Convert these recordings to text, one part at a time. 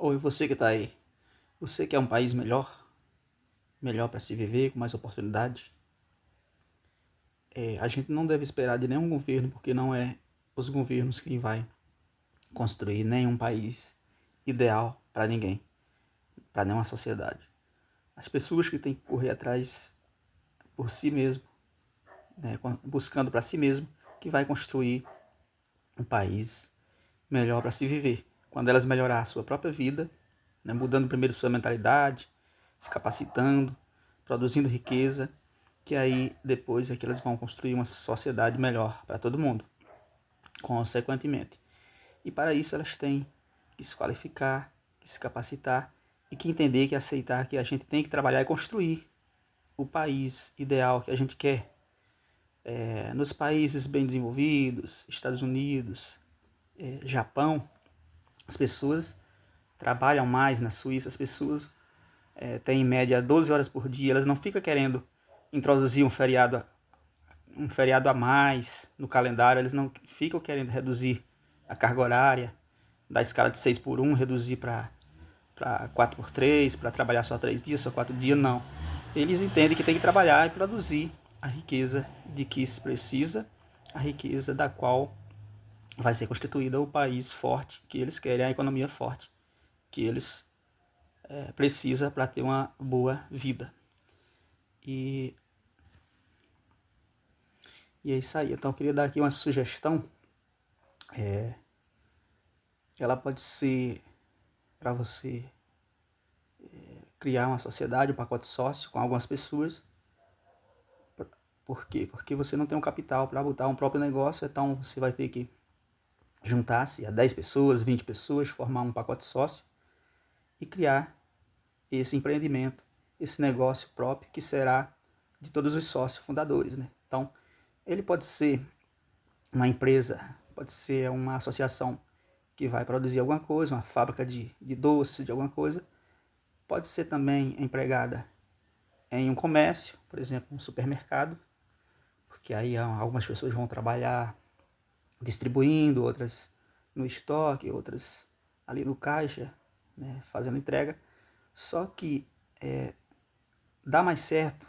Oi, você que está aí. Você quer um país melhor para se viver, com mais oportunidade? A gente não deve esperar de nenhum governo, porque não é os governos quem vai construir nenhum país ideal para ninguém, para nenhuma sociedade. As pessoas que têm que correr atrás por si mesmo, né, buscando para si mesmo, que vai construir um país melhor para se viver. Quando elas melhorar a sua própria vida, né, mudando primeiro sua mentalidade, se capacitando, produzindo riqueza, que aí depois é que elas vão construir uma sociedade melhor para todo mundo, consequentemente. E para isso elas têm que se qualificar, que se capacitar e que entender, que aceitar que a gente tem que trabalhar e construir o país ideal que a gente quer. Nos países bem desenvolvidos, Estados Unidos, Japão, as pessoas trabalham mais. Na Suíça as pessoas têm em média 12 horas por dia, elas não ficam querendo introduzir um feriado a mais no calendário, eles não ficam querendo reduzir a carga horária da escala de 6 por 1, reduzir para 4 por 3, para trabalhar só 3 dias, só 4 dias, não. Eles entendem que tem que trabalhar e produzir a riqueza de que se precisa, a riqueza da qual vai ser constituída o país forte que eles querem, a economia forte que eles precisam para ter uma boa vida. E, e é isso aí. Então eu queria dar aqui uma sugestão. Ela pode ser para você criar uma sociedade, um pacote sócio com algumas pessoas. Por quê? Porque você não tem um capital para botar um próprio negócio, então você vai ter que juntar-se a 10 pessoas, 20 pessoas, formar um pacote sócio e criar esse empreendimento, esse negócio próprio que será de todos os sócios fundadores, né? Então, ele pode ser uma empresa, pode ser uma associação que vai produzir alguma coisa, uma fábrica de doces, de alguma coisa. Pode ser também empregada em um comércio, por exemplo, um supermercado, porque aí algumas pessoas vão trabalhar distribuindo, outras no estoque, outras ali no caixa, né, fazendo entrega. Só que dá mais certo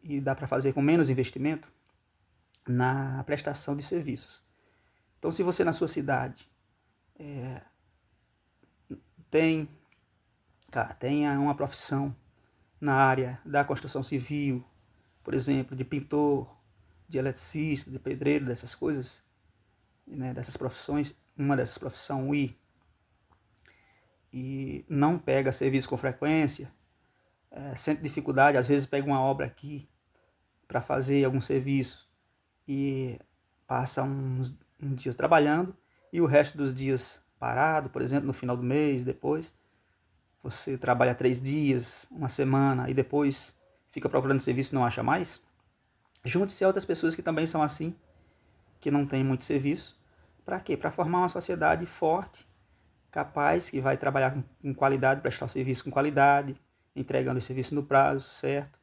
e dá para fazer com menos investimento na prestação de serviços. Então, se você na sua cidade tem, tenha uma profissão na área da construção civil, por exemplo, de pintor, de eletricista, de pedreiro, dessas coisas, né, dessas profissões, uma dessas profissões e não pega serviço com frequência, sente dificuldade, às vezes pega uma obra aqui para fazer algum serviço e passa uns dias trabalhando e o resto dos dias parado, por exemplo, no final do mês, depois você trabalha 3 dias, uma semana e depois fica procurando serviço e não acha mais. Junte-se a outras pessoas que também são assim, que não têm muito serviço. Para quê? Para formar uma sociedade forte, capaz, que vai trabalhar com qualidade, prestar o serviço com qualidade, entregando o serviço no prazo certo.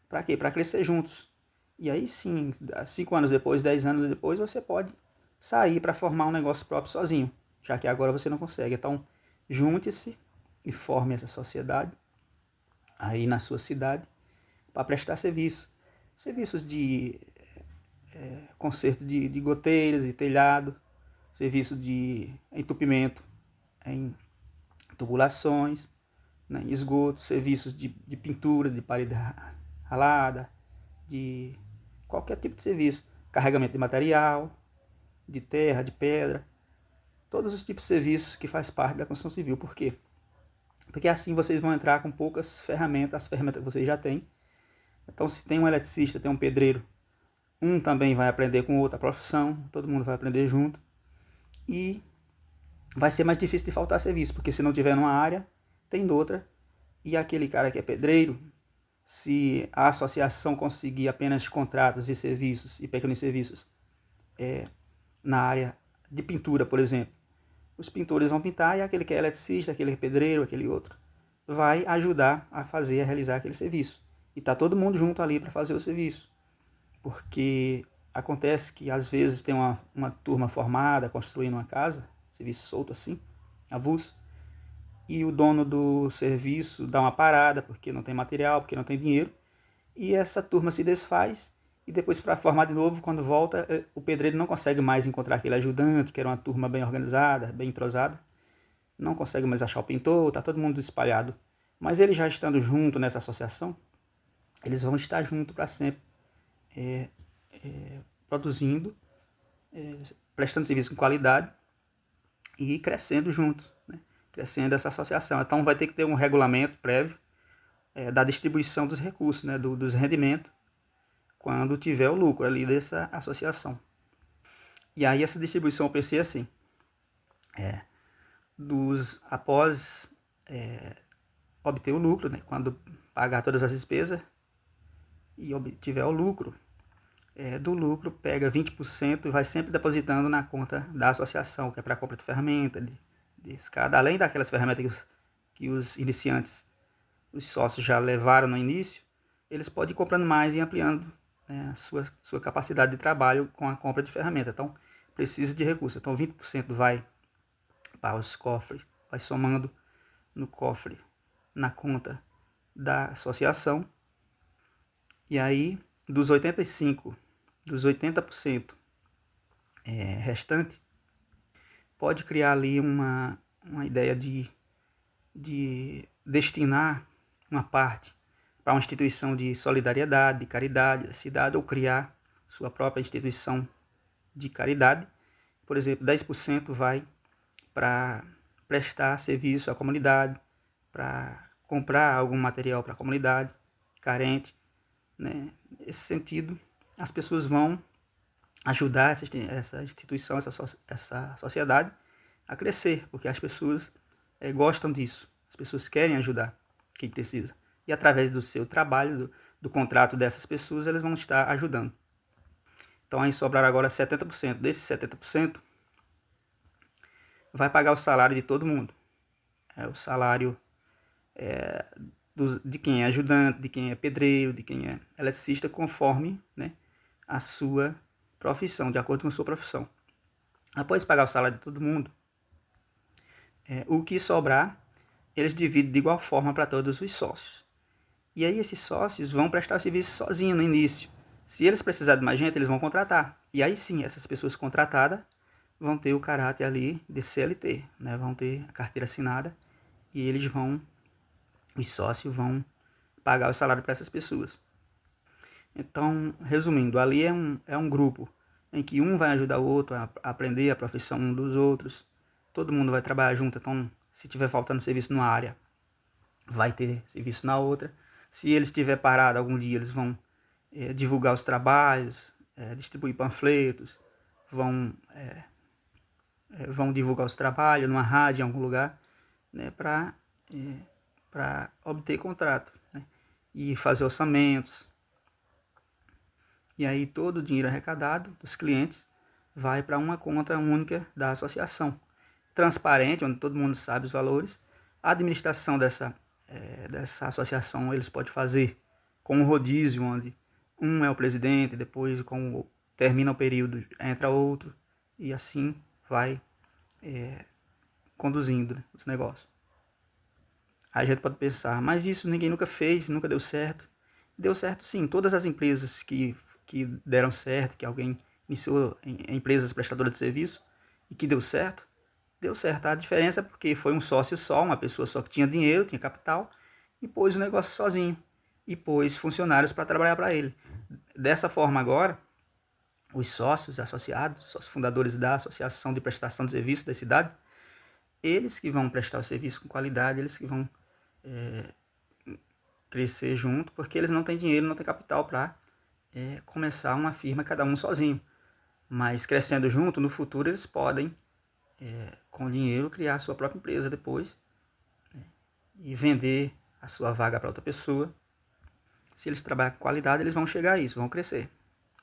Para quê? Para crescer juntos. E aí sim, 5 anos depois, 10 anos depois, você pode sair para formar um negócio próprio sozinho, já que agora você não consegue. Então, junte-se e forme essa sociedade aí na sua cidade para prestar serviço. Serviços de conserto de goteiras e telhado, serviço de entupimento em tubulações, né, esgoto, serviços de pintura, de parede ralada, de qualquer tipo de serviço, carregamento de material, de terra, de pedra, todos os tipos de serviços que faz parte da construção civil. Por quê? Porque assim vocês vão entrar com poucas ferramentas, as ferramentas que vocês já têm. Então, se tem um eletricista, tem um pedreiro, um também vai aprender com outra profissão, todo mundo vai aprender junto. E vai ser mais difícil de faltar serviço, porque se não tiver numa área, tem outra. E aquele cara que é pedreiro, se a associação conseguir apenas contratos e serviços e pequenos serviços na área de pintura, por exemplo, os pintores vão pintar e aquele que é eletricista, aquele que é pedreiro, aquele outro, vai ajudar a fazer, a realizar aquele serviço. E está todo mundo junto ali para fazer o serviço. Porque acontece que às vezes tem uma turma formada construindo uma casa, serviço solto assim, avulso, e o dono do serviço dá uma parada porque não tem material, porque não tem dinheiro, e essa turma se desfaz, e depois, para formar de novo, quando volta, o pedreiro não consegue mais encontrar aquele ajudante, que era uma turma bem organizada, bem entrosada, não consegue mais achar o pintor, está todo mundo espalhado. Mas eles já estando junto nessa associação, eles vão estar junto para sempre, produzindo, prestando serviço com qualidade e crescendo juntos, né? Crescendo essa associação. Então vai ter que ter um regulamento prévio da distribuição dos recursos, né? Dos rendimentos, quando tiver o lucro ali dessa associação. E aí essa distribuição eu pensei assim, após obter o lucro, né? Quando pagar todas as despesas e obtiver o lucro, do lucro pega 20% e vai sempre depositando na conta da associação, que é para compra de ferramenta, de escada, além daquelas ferramentas que os iniciantes, os sócios já levaram no início, eles podem ir comprando mais e ampliando, né, a sua capacidade de trabalho com a compra de ferramenta. Então, precisa de recursos. Então, 20% vai para os cofres, vai somando no cofre, na conta da associação. E aí, dos 80% restante, pode criar ali uma ideia de destinar uma parte para uma instituição de solidariedade, de caridade da cidade, ou criar sua própria instituição de caridade. Por exemplo, 10% vai para prestar serviço à comunidade, para comprar algum material para a comunidade carente, né? Nesse sentido, as pessoas vão ajudar essa instituição, essa sociedade a crescer, porque as pessoas gostam disso, as pessoas querem ajudar quem precisa. E através do seu trabalho, do contrato dessas pessoas, eles vão estar ajudando. Então aí sobraram agora 70%. Desses 70%, vai pagar o salário de todo mundo. O salário de quem é ajudante, de quem é pedreiro, de quem é eletricista, conforme, né, a sua profissão, de acordo com a sua profissão. Após pagar o salário de todo mundo, o que sobrar, eles dividem de igual forma para todos os sócios. E aí esses sócios vão prestar o serviço sozinhos no início. Se eles precisarem de mais gente, eles vão contratar. E aí sim, essas pessoas contratadas vão ter o caráter ali de CLT, né? Vão ter a carteira assinada e os sócios vão pagar o salário para essas pessoas. Então, resumindo, ali é um grupo em que um vai ajudar o outro a aprender a profissão um dos outros. Todo mundo vai trabalhar junto, então se tiver faltando serviço numa área, vai ter serviço na outra. Se eles estiver parado algum dia, eles vão divulgar os trabalhos, distribuir panfletos, vão divulgar os trabalhos numa rádio em algum lugar, né, para obter contrato, né, e fazer orçamentos. E aí todo o dinheiro arrecadado dos clientes vai para uma conta única da associação, transparente, onde todo mundo sabe os valores. A administração dessa associação eles podem fazer com um rodízio, onde um é o presidente, depois termina o período, entra outro, e assim vai conduzindo, né, os negócios. Aí a gente pode pensar, mas isso ninguém nunca fez, nunca deu certo. Deu certo sim, todas as empresas que deram certo, que alguém iniciou em empresas prestadoras de serviço e que deu certo. A diferença é porque foi um sócio só, uma pessoa só que tinha dinheiro, tinha capital, e pôs o negócio sozinho, e pôs funcionários para trabalhar para ele. Dessa forma agora, os sócios associados, sócios fundadores da Associação de Prestação de Serviços da cidade, eles que vão prestar o serviço com qualidade, eles que vão crescer junto, porque eles não têm dinheiro, não têm capital para começar uma firma cada um sozinho. Mas crescendo junto, no futuro eles podem, com dinheiro, criar a sua própria empresa depois, né, e vender a sua vaga para outra pessoa. Se eles trabalharem com qualidade, eles vão chegar a isso, vão crescer.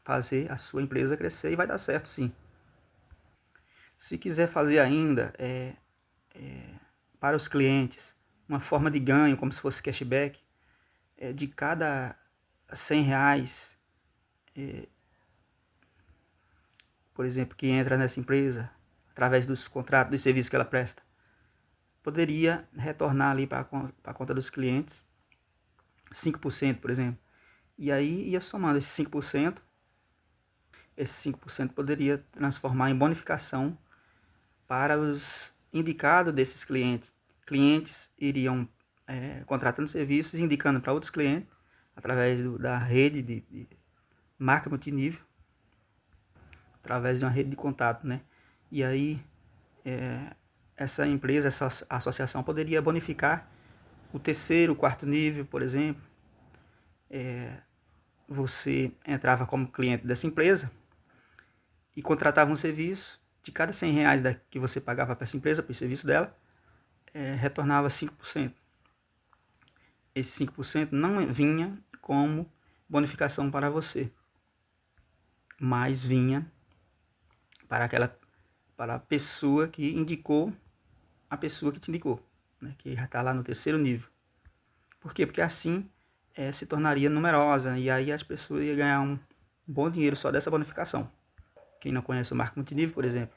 Fazer a sua empresa crescer e vai dar certo sim. Se quiser fazer ainda para os clientes uma forma de ganho, como se fosse cashback, de cada R$100, por exemplo, que entra nessa empresa, através dos contratos, dos serviços que ela presta. poderia retornar ali para a conta dos clientes 5%, por exemplo. E aí ia somando esses 5%, esse 5% poderia transformar em bonificação para os indicados desses clientes. Clientes iriam contratando serviços, indicando para outros clientes, através da rede de marca multinível, através de uma rede de contato, né? E aí essa empresa, essa associação poderia bonificar o terceiro, quarto nível, por exemplo. Você entrava como cliente dessa empresa e contratava um serviço. De cada R$100 que você pagava para essa empresa, para o serviço dela, retornava 5%. Esse 5% não vinha como bonificação para você, mas vinha para a pessoa que indicou a pessoa que te indicou, né, que já está lá no terceiro nível. Por quê? Porque assim se tornaria numerosa e aí as pessoas iam ganhar um bom dinheiro só dessa bonificação. Quem não conhece o marketing multinível, por exemplo,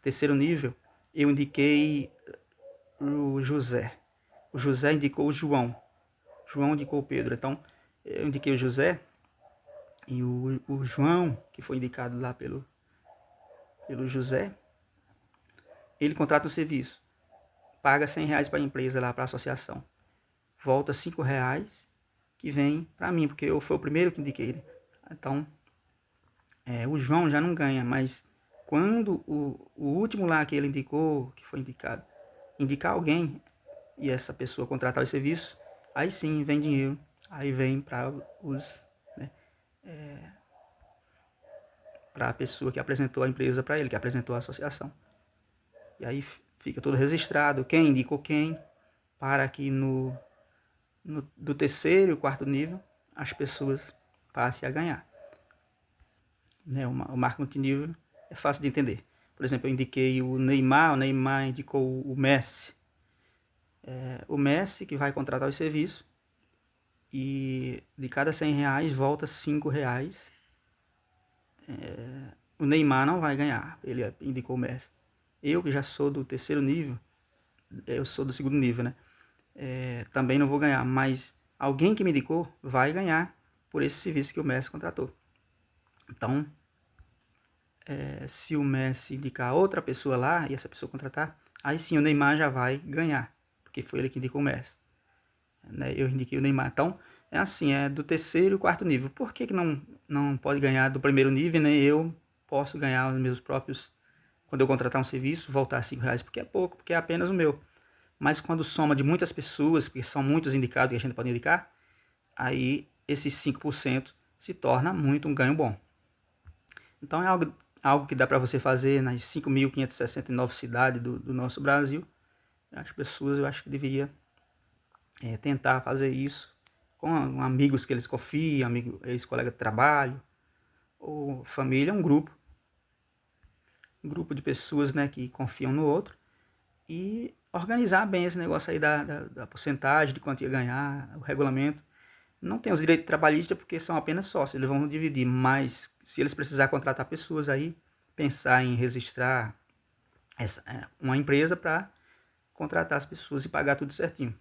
terceiro nível, eu indiquei o José. O José indicou o João. João indicou o Pedro. Então, eu indiquei o José e o João, que foi indicado lá pelo José, ele contrata um serviço, paga R$100 para a empresa lá, para a associação. Volta R$5 que vem para mim, porque eu fui o primeiro que indiquei ele. Então, o João já não ganha, mas quando o último lá que ele indicou, que foi indicado, indicar alguém e essa pessoa contratar o serviço, aí sim vem dinheiro, aí vem para os, né, para a pessoa que apresentou a empresa para ele, que apresentou a associação. E aí fica tudo registrado, quem indicou quem, para que do terceiro e quarto nível as pessoas passem a ganhar. Né, o marketing multinível é fácil de entender. Por exemplo, eu indiquei o Neymar indicou o Messi. O Messi que vai contratar o serviço e de cada R$100 volta R$5. O Neymar não vai ganhar, ele indicou o Messi. Eu que já sou do terceiro nível, eu sou do segundo nível, né? Também não vou ganhar, mas alguém que me indicou vai ganhar por esse serviço que o Messi contratou. Então, se o Messi indicar outra pessoa lá e essa pessoa contratar, aí sim o Neymar já vai ganhar, porque foi ele que indicou o Messi. Né? Eu indiquei o Neymar. Então, é assim, é do terceiro e quarto nível. Por que não pode ganhar do primeiro nível, né? Eu posso ganhar os meus próprios, quando eu contratar um serviço, voltar R$5, porque é pouco, porque é apenas o meu. Mas quando soma de muitas pessoas, porque são muitos indicados que a gente pode indicar, aí esses 5% se torna muito um ganho bom. Então é algo que dá para você fazer nas 5.569 cidades do nosso Brasil. As pessoas, eu acho que deveria tentar fazer isso com amigos que eles confiam, ex-colegas de trabalho, ou família, um grupo de pessoas, né, que confiam no outro, e organizar bem esse negócio aí da porcentagem, de quanto ia ganhar, o regulamento. Não tem os direitos trabalhistas porque são apenas sócios, eles vão dividir, mas se eles precisar contratar pessoas aí, pensar em registrar uma empresa para contratar as pessoas e pagar tudo certinho.